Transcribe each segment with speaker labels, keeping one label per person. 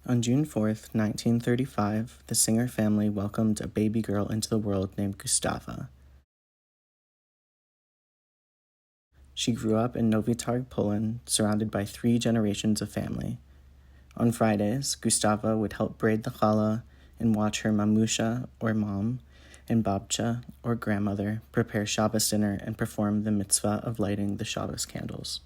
Speaker 1: On June 4th, 1935, the Singer family welcomed a baby girl into the world named Gustawa. She grew up in Nowy Targ, Poland, surrounded by 3 generations of family. On Fridays, Gustawa would help braid the challah and watch her mamusha, or mom, and babcha, or grandmother, prepare Shabbos dinner and perform the mitzvah of lighting the Shabbos candles.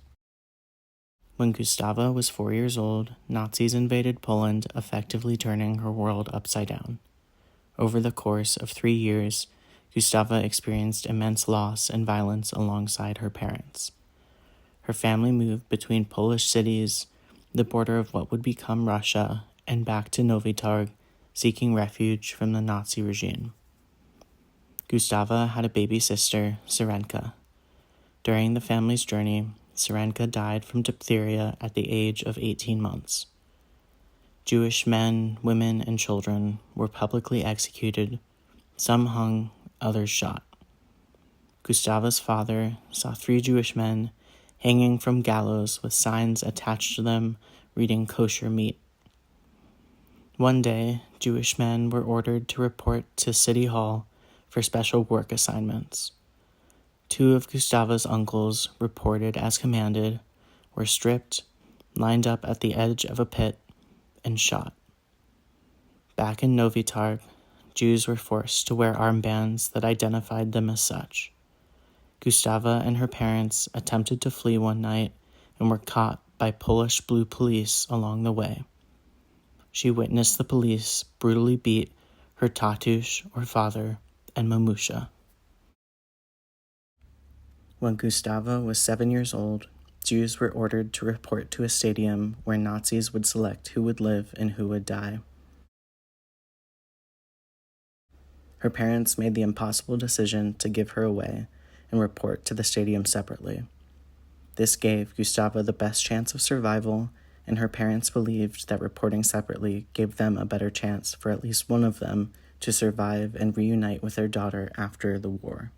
Speaker 1: When Gustawa was 4 years old, Nazis invaded Poland, effectively turning her world upside down. Over the course of 3 years, Gustawa experienced immense loss and violence alongside her parents. Her family moved between Polish cities, the border of what would become Russia, and back to Nowy Targ, seeking refuge from the Nazi regime. Gustawa had a baby sister, Syrenka. During the family's journey, Syrenka died from diphtheria at the age of 18 months. Jewish men, women, and children were publicly executed, some hung, others shot. Gustawa's father saw 3 Jewish men hanging from gallows with signs attached to them reading kosher meat. One day, Jewish men were ordered to report to City Hall for special work assignments. 2 of Gustawa's uncles, reported as commanded, were stripped, lined up at the edge of a pit, and shot. Back in Nowy Targ, Jews were forced to wear armbands that identified them as such. Gustawa and her parents attempted to flee one night and were caught by Polish Blue Police along the way. She witnessed the police brutally beat her tatush, or father, and mamusha. When Gustawa was 7 years old, Jews were ordered to report to a stadium where Nazis would select who would live and who would die. Her parents made the impossible decision to give her away and report to the stadium separately. This gave Gustawa the best chance of survival, and her parents believed that reporting separately gave them a better chance for at least one of them to survive and reunite with their daughter after the war.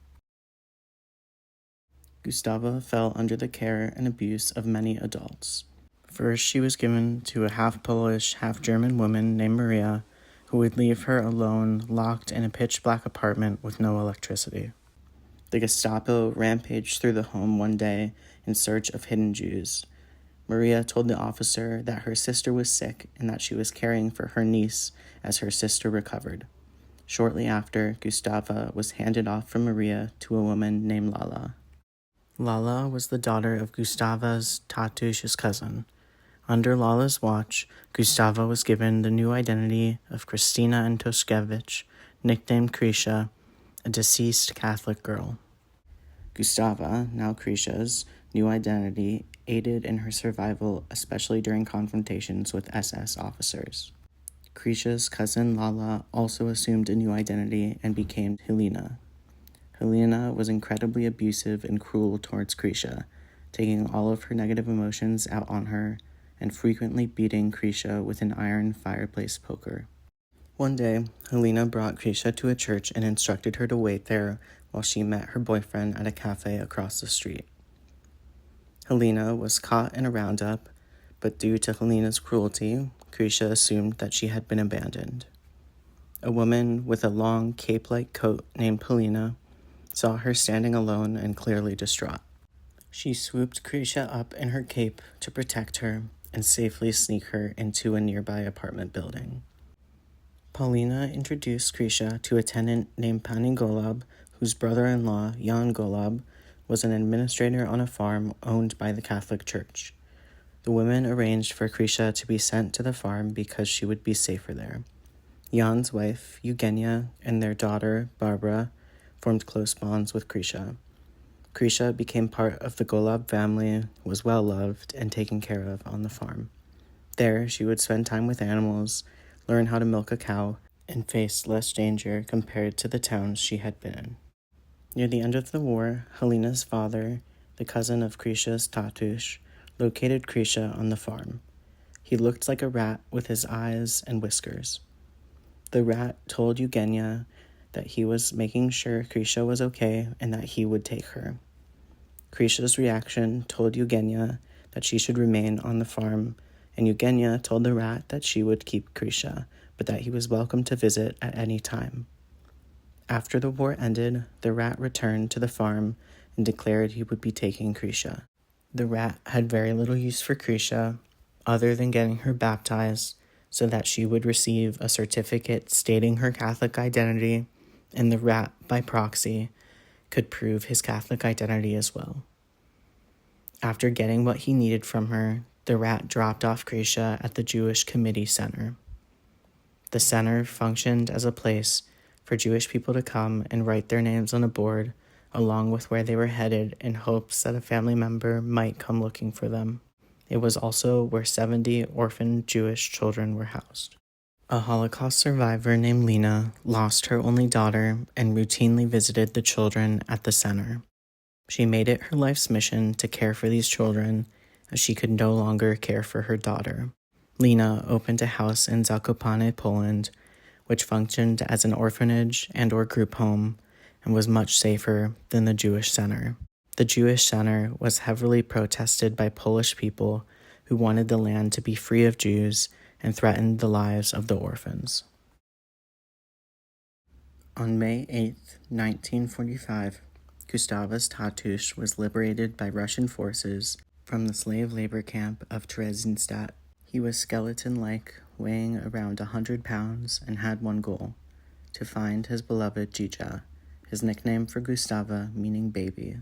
Speaker 1: Gustawa fell under the care and abuse of many adults. First, she was given to a half-Polish, half-German woman named Maria, who would leave her alone, locked in a pitch-black apartment with no electricity. The Gestapo rampaged through the home one day in search of hidden Jews. Maria told the officer that her sister was sick and that she was caring for her niece as her sister recovered. Shortly after, Gustawa was handed off from Maria to a woman named Lala. Lala was the daughter of Gustawa's tatush's cousin. Under Lala's watch, Gustawa was given the new identity of Kristina Antoshkevich, nicknamed Krisha, a deceased Catholic girl. Gustawa, now Krisha's, new identity aided in her survival, especially during confrontations with SS officers. Krisha's cousin Lala also assumed a new identity and became Helena. Helena was incredibly abusive and cruel towards Krisha, taking all of her negative emotions out on her and frequently beating Krisha with an iron fireplace poker. One day, Helena brought Krisha to a church and instructed her to wait there while she met her boyfriend at a cafe across the street. Helena was caught in a roundup, but due to Helena's cruelty, Krisha assumed that she had been abandoned. A woman with a long cape-like coat named Helena saw her standing alone and clearly distraught. She swooped Krisha up in her cape to protect her and safely sneak her into a nearby apartment building. Paulina introduced Krisha to a tenant named Pani Golob, whose brother-in-law, Jan Golob, was an administrator on a farm owned by the Catholic Church. The women arranged for Krisha to be sent to the farm because she would be safer there. Jan's wife, Eugenia, and their daughter, Barbara, formed close bonds with Krisha. Krisha became part of the Golob family, was well loved, and taken care of on the farm. There, she would spend time with animals, learn how to milk a cow, and face less danger compared to the towns she had been in. Near the end of the war, Helena's father, the cousin of Krisha's tatush, located Krisha on the farm. He looked like a rat with his eyes and whiskers. The rat told Eugenia that he was making sure Krisha was okay and that he would take her. Krisha's reaction told Eugenia that she should remain on the farm and Eugenia told the rat that she would keep Krisha, but that he was welcome to visit at any time. After the war ended, the rat returned to the farm and declared he would be taking Krisha. The rat had very little use for Krisha, other than getting her baptized so that she would receive a certificate stating her Catholic identity, and the rat, by proxy, could prove his Catholic identity as well. After getting what he needed from her, the rat dropped off Krisha at the Jewish Committee Center. The center functioned as a place for Jewish people to come and write their names on a board, along with where they were headed, in hopes that a family member might come looking for them. It was also where 70 orphaned Jewish children were housed. A Holocaust survivor named Lena lost her only daughter and routinely visited the children at the center. She made it her life's mission to care for these children, as she could no longer care for her daughter. Lena opened a house in Zakopane, Poland, which functioned as an orphanage and/or group home and was much safer than the Jewish center. The Jewish center was heavily protested by Polish people who wanted the land to be free of Jews and threatened the lives of the orphans. On May 8, 1945, Gustavus Tatusz was liberated by Russian forces from the slave labor camp of Theresienstadt. He was skeleton-like, weighing around 100 pounds, and had one goal: to find his beloved Dzija, his nickname for Gustava meaning baby.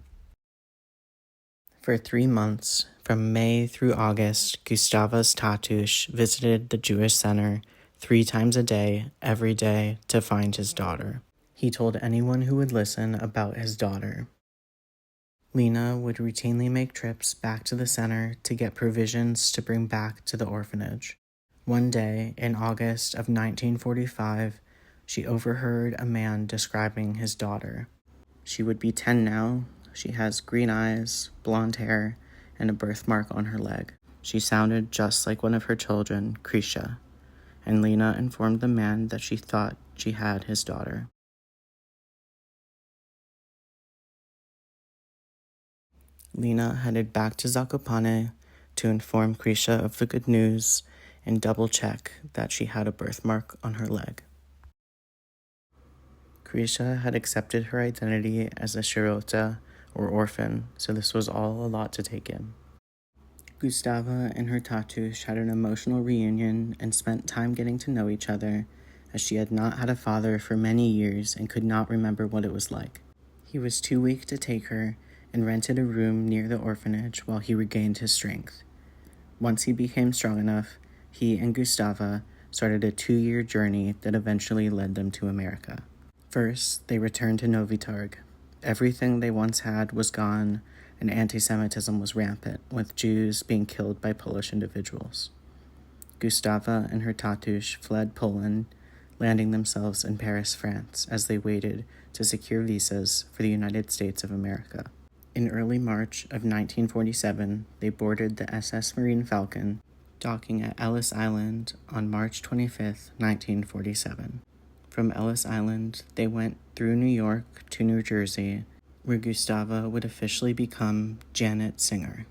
Speaker 1: For 3 months, from May through August, Gustavus Tatusz visited the Jewish center 3 times a day, every day, to find his daughter. He told anyone who would listen about his daughter. Lena would routinely make trips back to the center to get provisions to bring back to the orphanage. One day, in August of 1945, she overheard a man describing his daughter. She would be 10 now. She has green eyes, blonde hair, and a birthmark on her leg. She sounded just like one of her children, Krisha, and Lena informed the man that she thought she had his daughter. Lena headed back to Zakopane to inform Krisha of the good news and double-check that she had a birthmark on her leg. Krisha had accepted her identity as a sirota, or orphan, so this was all a lot to take in. Gustava and her Tatusz had an emotional reunion and spent time getting to know each other, as she had not had a father for many years and could not remember what it was like. He was too weak to take her and rented a room near the orphanage while he regained his strength. Once he became strong enough, he and Gustava started a 2-year journey that eventually led them to America. First, they returned to Novi Targ. Everything they once had was gone, and anti-Semitism was rampant, with Jews being killed by Polish individuals. Gustava and her Tatusz fled Poland, landing themselves in Paris, France, as they waited to secure visas for the United States of America. In early March of 1947, they boarded the SS Marine Falcon, docking at Ellis Island on March 25, 1947. From Ellis Island, they went through New York to New Jersey, where Gustava would officially become Janet Singer.